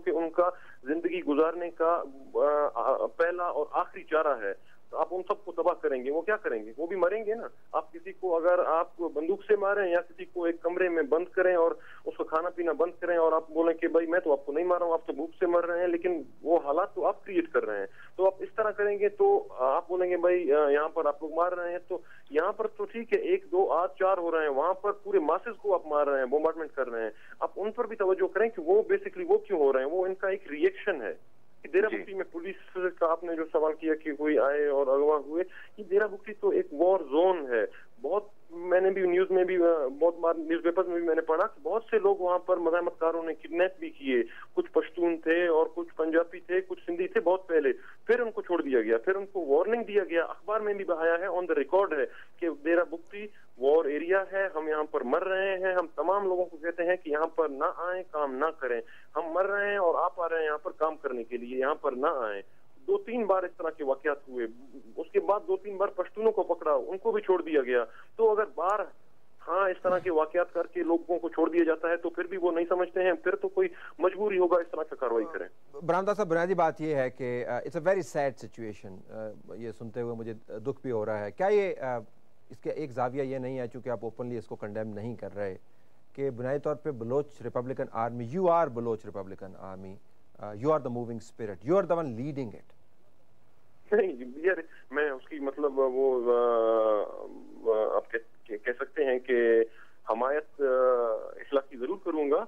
क्योंकि उनका जिंदगी गुजारने का पहला और आखिरी चारा है। तो आप उन सबको तबाह करेंगे, वो क्या करेंगे? वो भी मरेंगे ना। आप किसी को अगर आप बंदूक से मारें या किसी को एक कमरे में बंद करें और उसका खाना पीना बंद करें और आप बोलें कि भाई मैं तो आपको नहीं मार रहा हूँ, आप तो भूख से मर रहे हैं, लेकिन वो हालात तो आप क्रिएट कर रहे हैं। तो आप इस तरह करेंगे तो आप बोलेंगे भाई यहाँ पर आप लोग मार रहे हैं, तो यहाँ पर तो ठीक है 1 2 8 4 हो रहे हैं, वहां पर पूरे मासेस को आप मार रहे हैं, बोम्बार्डमेंट कर रहे हैं। आप उन पर भी तवज्जो करें कि वो बेसिकली वो क्यों हो रहे हैं। वो इनका एक रिएक्शन है। डेराबुक्की में पुलिस का आपने जो सवाल किया कि कोई आए और अगवा हुए, ये डेराबुक्की तो एक वॉर जोन है। बहुत मैंने भी न्यूज में भी बहुत बार न्यूज़पेपर्स में भी मैंने पढ़ा कि बहुत से लोग वहां पर मज़ाहमतकारों ने किडनैप भी किए। कुछ पश्तून थे और कुछ पंजाबी थे, कुछ सिंधी थे बहुत पहले, फिर उनको छोड़ दिया गया, फिर उनको वार्निंग दिया गया। अखबार में भी आया है, ऑन द रिकॉर्ड है कि डेराबुक्की वॉर एरिया है, हम यहाँ पर मर रहे हैं। हम तमाम लोगों को कहते हैं कि यहाँ पर ना आए, काम ना करें। हम मर रहे हैं और आप आ रहे हैं यहाँ पर काम करने के लिए, यहाँ पर ना आए। 2-3 बार इस तरह के वाकयात हुए। उसके बाद 2-3 बार पश्तूनों को पकड़ा, उनको भी छोड़ दिया गया। तो अगर बार हाँ इस तरह के वाकयात करके लोगों को छोड़ दिया जाता है तो फिर भी वो नहीं समझते हैं, फिर तो कोई मजबूरी होगा इस तरह की कार्रवाई करें। बरामदा साहब, बुनियादी बात ये है कि it's a very sad situation. ये सुनते हुए मुझे दुख भी हो रहा है। क्या ये इसके एक जाविया ये नहीं है, चूंकि आप ओपनली इसको कंडेम नहीं कर रहे, कि बुनियादी तौर पे Baloch republican army, you are Baloch republican army, you are the moving spirit, you are the one leading it? नहीं यार, मैं उसकी मतलब वो आप कह सकते हैं कि हमायत इस्लाह की जरूर करूंगा,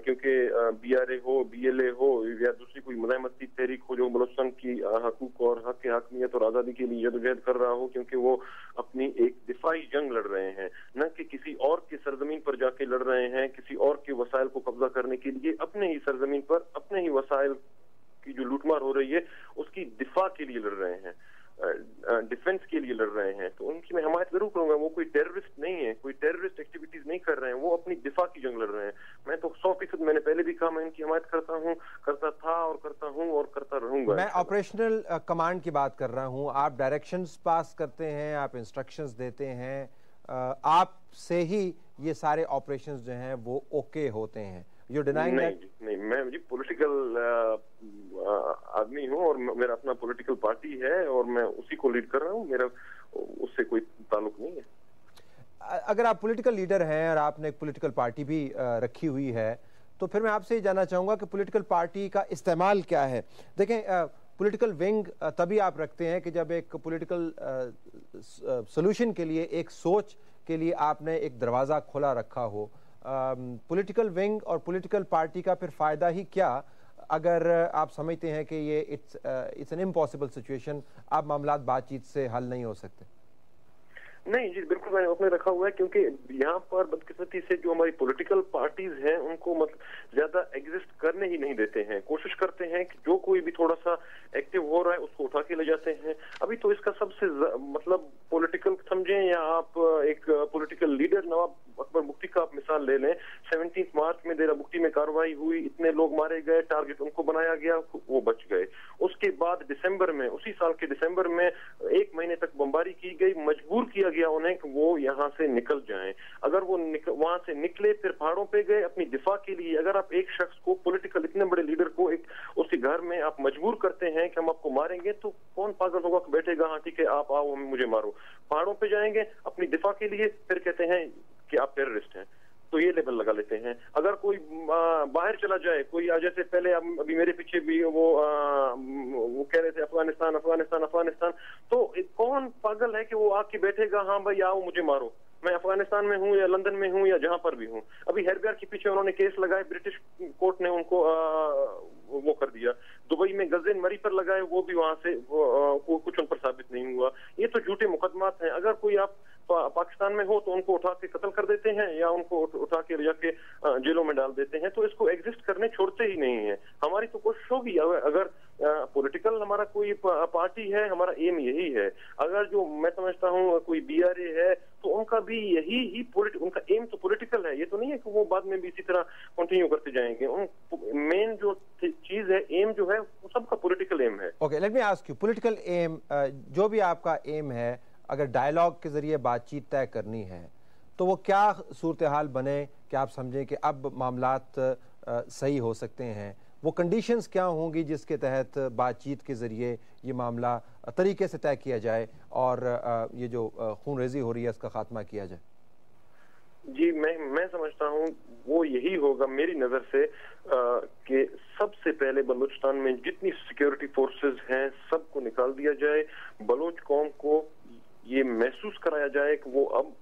क्योंकि BRA हो, BLA हो या दूसरी कोई मज़ाहमती तहरीक हो जो बलोचिस्तान की हकूक और हक के हकमियत और आज़ादी के लिए जदोजहद कर रहा हो, क्योंकि वो अपनी एक दिफाई जंग लड़ रहे हैं, न कि किसी और की सरजमीन पर जाके लड़ रहे हैं, किसी और के वसाइल को कब्जा करने के लिए। अपने ही सरजमीन पर अपने ही वसाइल की जो लूटमार हो रही है उसकी दिफा के लिए लड़ रहे हैं, डिफेंस के लिए लड़ रहे हैं। तो उनकी मैं हमायत जरूर करूंगा। वो कोई टेररिस्ट नहीं है, कोई टेररिस्ट एक्टिविटीज नहीं कर रहे हैं, वो अपनी दिफा की जंग लड़ रहे हैं। मैं तो 100%, मैंने पहले भी कहा, मैं इनकी हमायत करता हूं, करता था और करता हूं और करता रहूंगा। मैं ऑपरेशनल कमांड की बात कर रहा हूं। आप डायरेक्शंस पास करते हैं, आप इंस्ट्रक्शंस देते हैं, आप से ही ये सारे ऑपरेशंस जो हैं वो ओके होते हैं। You denying that? नहीं, मैं जी पॉलिटिकल आदमी हूँ और मेरा अपना पॉलिटिकल पार्टी है और मैं उसी को लीड कर रहा हूँ, मेरा उससे कोई ताल्लुक नहीं है। अगर आप पॉलिटिकल लीडर हैं और आपने एक पॉलिटिकल पार्टी भी रखी हुई है, तो फिर मैं आपसे ये जानना चाहूँगा कि पॉलिटिकल पार्टी का इस्तेमाल क्या है? देखें, पॉलिटिकल विंग तभी आप रखते हैं कि जब एक पॉलिटिकल सोल्यूशन के लिए, एक सोच के लिए आपने एक दरवाज़ा खुला रखा हो। पॉलिटिकल विंग और पॉलिटिकल पार्टी का फिर फ़ायदा ही क्या अगर आप समझते हैं कि ये इट्स एन इम्पॉसिबल सिचुएशन, अब मामलात बातचीत से हल नहीं हो सकते? नहीं जी, बिल्कुल मैंने उसमें रखा हुआ है, क्योंकि यहाँ पर बदकिस्मती से जो हमारी पॉलिटिकल पार्टीज हैं उनको मतलब ज्यादा एग्जिस्ट करने ही नहीं देते हैं। कोशिश करते हैं कि जो कोई भी थोड़ा सा एक्टिव हो रहा है उसको उठा के ले जाते हैं। अभी तो इसका सबसे मतलब पॉलिटिकल समझें या आप एक पॉलिटिकल लीडर नवाब अकबर मुफ्ती का आप मिसाल ले लें। 17 मार्च में डेराबुक्की में कार्रवाई हुई, इतने लोग मारे गए, टारगेट उनको बनाया गया, वो बच गए। उसके बाद दिसंबर में, उसी साल के दिसंबर में 1 महीने तक बमबारी की गई, मजबूर किया गया उन्हें कि वो यहाँ से निकल जाएं। अगर वो वहां से निकले, फिर पहाड़ों पे गए अपनी दिफा के लिए। अगर आप एक शख्स को, पॉलिटिकल इतने बड़े लीडर को, एक उसके घर में आप मजबूर करते हैं कि हम आपको मारेंगे, तो कौन पागल होगा कि बैठेगा हाँ ठीक है आप आओ मुझे मारो। पहाड़ों पे जाएंगे अपनी दिफा के लिए, फिर कहते हैं कि आप टेररिस्ट हैं, तो ये लेबल लगा लेते हैं। अगर कोई बाहर चला जाए, कोई जैसे पहले अभी मेरे पीछे भी वो कह रहे थे अफगानिस्तान अफगानिस्तान अफगानिस्तान, तो कौन पागल है कि वो आके बैठेगा हाँ भाई आओ मुझे मारो, मैं अफगानिस्तान में हूँ या लंदन में हूँ या जहां पर भी हूँ। अभी हेरबियार के पीछे उन्होंने केस लगाए, ब्रिटिश कोर्ट ने उनको वो कर दिया। दुबई में गज़न मरी पर लगाए, वो भी वहां से कुछ उन पर साबित नहीं हुआ। ये तो झूठे मुकदमात हैं। अगर कोई आप पाकिस्तान में हो तो उनको उठा के कत्ल कर देते हैं या उनको उठा के जाके जेलों में डाल देते हैं, तो इसको एग्जिस्ट करने छोड़ते ही नहीं है। हमारी तो कोशिश होगी, अगर पॉलिटिकल हमारा कोई पार्टी है, हमारा एम यही है। अगर जो मैं समझता हूँ कोई BRA है तो उनका भी यही उनका एम तो पॉलिटिकल है। ये तो नहीं है कि वो बाद में भी इसी तरह कंटिन्यू करते जाएंगे। मेन जो चीज है, एम जो है, वो सबका पॉलिटिकल एम है। Okay, let me ask you, political aim जो भी आपका एम है, अगर डायलॉग के जरिए बातचीत तय करनी है तो वो क्या सूरत हाल बने कि आप समझें कि अब मामलात सही हो सकते हैं, वो कंडीशंस क्या होंगी जिसके तहत बातचीत के ज़रिए ये मामला तरीके से तय किया जाए और ये जो खून रेजी हो रही है इसका खात्मा किया जाए? जी, मैं समझता हूँ वो यही होगा मेरी नज़र से कि सबसे पहले बलूचिस्तान में जितनी सिक्योरिटी फोर्सेस हैं सबको निकाल दिया जाए। बलोच कौम को ये महसूस कराया जाए कि वो अब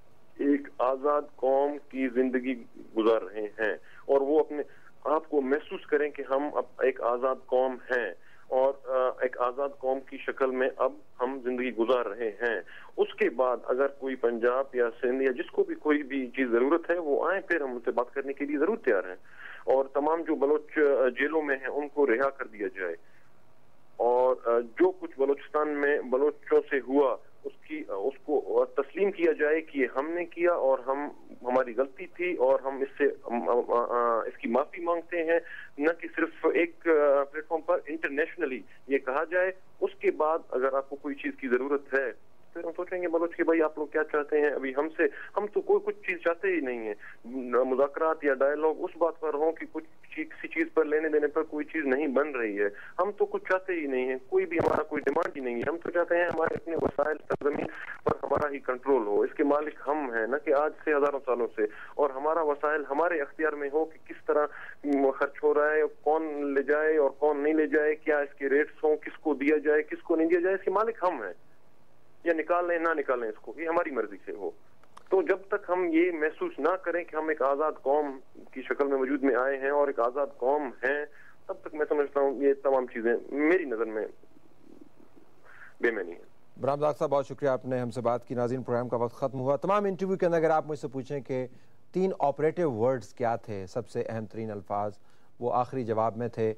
एक आज़ाद कौम की जिंदगी गुजार रहे हैं और वो अपने आप को महसूस करें कि हम अब एक आज़ाद कौम हैं और एक आज़ाद कौम की शक्ल में अब हम जिंदगी गुजार रहे हैं। उसके बाद अगर कोई पंजाब या सिंध या जिसको भी कोई भी चीज जरूरत है वो आए, फिर हम उनसे बात करने के लिए जरूर तैयार हैं और तमाम जो बलोच जेलों में हैं उनको रिहा कर दिया जाए और जो कुछ बलूचिस्तान में बलोचों से हुआ उसको तस्लीम किया जाए कि ये हमने किया और हमारी गलती थी और हम इसकी माफी मांगते हैं, न कि सिर्फ एक प्लेटफॉर्म पर इंटरनेशनली ये कहा जाए। उसके बाद अगर आपको कोई चीज की जरूरत है फिर हम सोचेंगे बलोच कि भाई आप लोग क्या चाहते हैं। अभी हमसे हम तो कोई कुछ चीज चाहते ही नहीं है। मुज़ाकरात या डायलॉग उस बात पर हो कि कुछ किसी चीज पर लेने देने पर कोई चीज नहीं बन रही है, हम तो कुछ चाहते ही नहीं है, कोई भी हमारा कोई डिमांड ही नहीं है। हम तो चाहते हैं हमारे अपने वसाइल सरजमीन पर हमारा ही कंट्रोल हो, इसके मालिक हम हैं, न कि आज से हजारों सालों से, और हमारा वसाइल हमारे अख्तियार में हो कि किस तरह खर्च हो रहा है, कौन ले जाए और कौन नहीं ले जाए, क्या इसके रेट्स हों, किसको दिया जाए किसको नहीं दिया जाए, इसके मालिक हम हैं। या निकाल लें ना निकालें इसको, ये हमारी मर्जी से हो। तो जब तक हम ये महसूस ना करें कि हम एक आज़ाद कौम की शक्ल में वजूद में आए हैं और एक आज़ाद कौम हैं, तब तक मैं समझता हूँ ये तमाम चीज़ें मेरी नज़र में बेमानी है। बरामदार साहब, बहुत शुक्रिया, आपने हमसे बात की। नाज़रीन, प्रोग्राम का वक्त ख़त्म हुआ। तमाम इंटरव्यू के अंदर अगर आप मुझसे पूछें कि 3 ऑपरेटिव वर्ड्स क्या थे, सबसे अहम तरीन अल्फाज, वो आखिरी जवाब में थे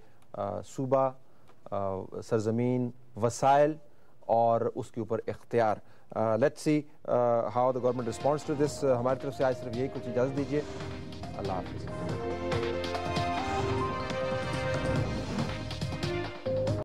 सूबा, सरजमीन, वसाइल और उसके ऊपर इख्तियार। Let's see how the government responds to this. हमारी तरफ से आज सिर्फ यही कुछ इजाज़त दीजिए। अल्लाह हाफ़िज़।